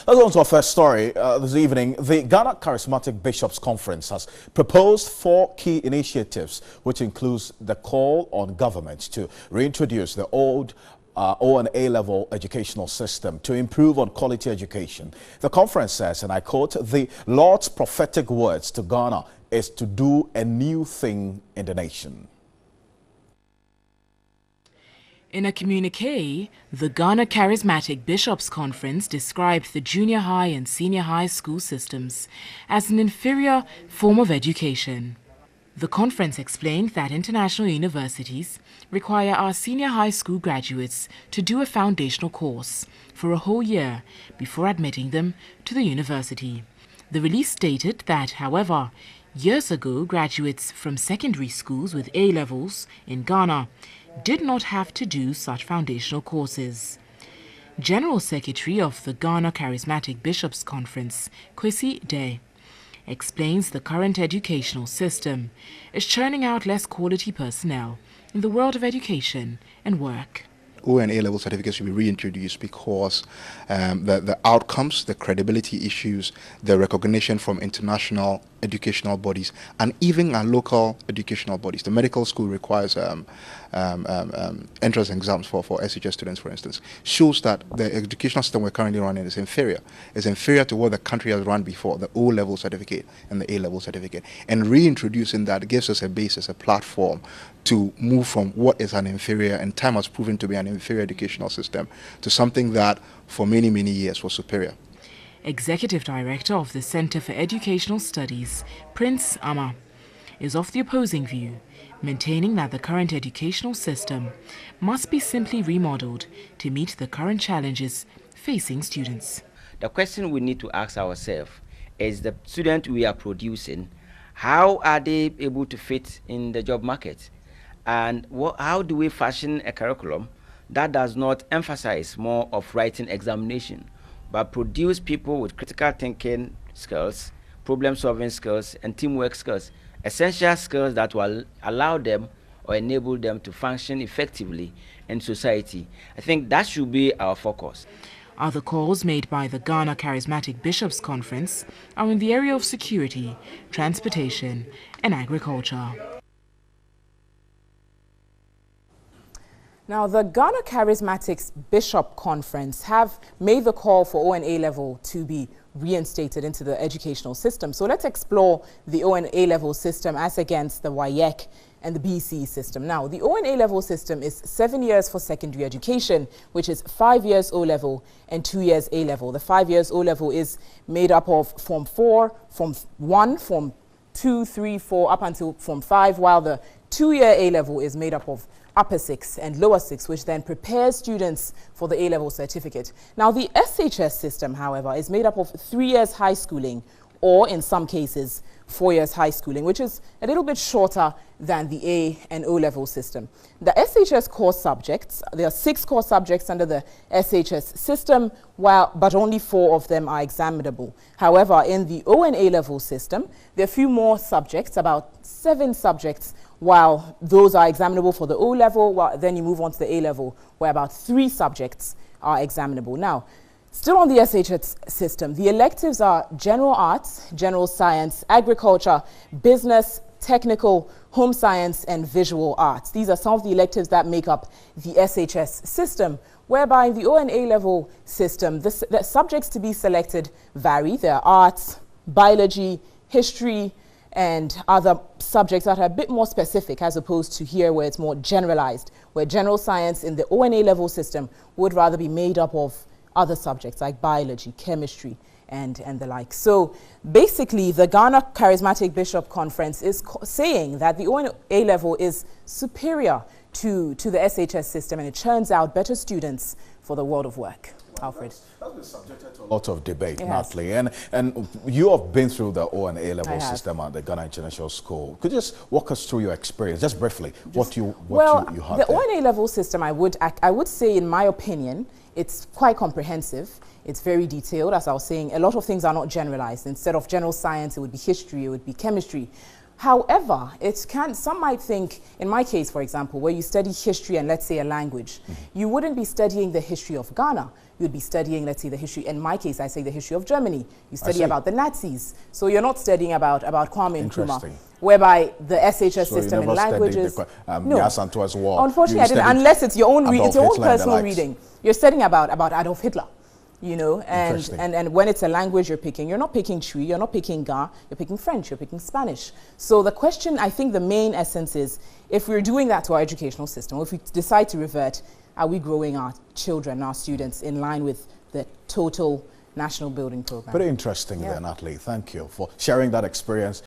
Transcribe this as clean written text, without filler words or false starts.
Let's go on to our first story this evening. The Ghana Charismatic Bishops' Conference has proposed 4 key initiatives, which includes the call on government to reintroduce the old O and A-level educational system to improve on quality education. The conference says, and I quote, "The Lord's prophetic words to Ghana is to do a new thing in the nation." In a communiqué, the Ghana Charismatic Bishops' Conference described the junior high and senior high school systems as an inferior form of education. The conference explained that international universities require our senior high school graduates to do a foundational course for a whole year before admitting them to the university. The release stated that, however, years ago, graduates from secondary schools with A-levels in Ghana did not have to do such foundational courses. General Secretary of the Ghana Charismatic Bishops' Conference, Asiedu-Dartey, explains the current educational system is churning out less quality personnel in the world of education and work. O and A-level certificates should be reintroduced because the outcomes, the credibility issues, the recognition from international educational bodies, and even our local educational bodies. The medical school requires entrance exams for SHS students, for instance, shows that the educational system we're currently running is inferior. It's inferior to what the country has run before, the O-level certificate and the A-level certificate. And reintroducing that gives us a basis, a platform to move from what is an inferior, and time has proven to be an inferior educational system, to something that for many, many years was superior. Executive Director of the Center for Educational Studies, Prince Ama, is of the opposing view, maintaining that the current educational system must be simply remodeled to meet the current challenges facing students. The question we need to ask ourselves is, the student we are producing, how are they able to fit in the job market? And how do we fashion a curriculum that does not emphasize more of writing examination, but produce people with critical thinking skills, problem-solving skills, and teamwork skills, essential skills that will allow them or enable them to function effectively in society? I think that should be our focus. Other calls made by the Ghana Charismatic Bishops' Conference are in the area of security, transportation, and agriculture. Now, the Ghana Charismatic Bishop Conference have made the call for O and A level to be reinstated into the educational system. So let's explore the O and A level system as against the WAEC and the BC system. Now, the O and A level system is 7 years for secondary education, which is 5 years O level and 2 years A level. The 5 years O level is made up of Form 4, Form 1, Form 2, 3, 4, up until Form 5, while the 2-year A level is made up of upper 6 and lower 6, which then prepares students for the A-level certificate. Now, the SHS system, however, is made up of 3 years high schooling, or in some cases, 4 years high schooling, which is a little bit shorter than the A and O-level system. The SHS core subjects, there are 6 core subjects under the SHS system, but only 4 of them are examinable. However, in the O and A-level system, there are a few more subjects, about 7 subjects, while those are examinable for the O level, then you move on to the A level, where about 3 subjects are examinable. Now, still on the SHS system, the electives are general arts, general science, agriculture, business, technical, home science, and visual arts. These are some of the electives that make up the SHS system, whereby in the O and A level system, the subjects to be selected vary. There are arts, biology, history, and other subjects that are a bit more specific, as opposed to here where it's more generalized, where general science in the O and A level system would rather be made up of other subjects like biology, chemistry, and the like. So basically, the Ghana Charismatic Bishop Conference is saying that the O and A level is superior to the SHS system, and it churns out better students for the world of work. Alfred. That's been subjected to a lot of debate, Natalie, and you have been through the O and A level system at the Ghana International School. Could you just walk us through your experience, just briefly, what you had the there? O and A level system, I would say, in my opinion, it's quite comprehensive. It's very detailed. As I was saying, a lot of things are not generalized. Instead of general science, it would be history, it would be chemistry. However, some might think, in my case, for example, where you study history and let's say a language, you wouldn't be studying the history of Ghana. You'd be studying, let's say, the history, in my case, I say the history of Germany. You study about the Nazis. So you're not studying about Kwame Nkrumah, whereby the SHS system in languages. No, unfortunately, I didn't, unless it's your own, personal reading. You're studying about Adolf Hitler. You know, and when it's a language you're not picking Chui, you're not picking Ga, you're picking French, you're picking Spanish. So the question, I think the main essence is, if we're doing that to our educational system, if we decide to revert, are we growing our children, our students, in line with the total national building program? Very interesting there, Natalie. Thank you for sharing that experience.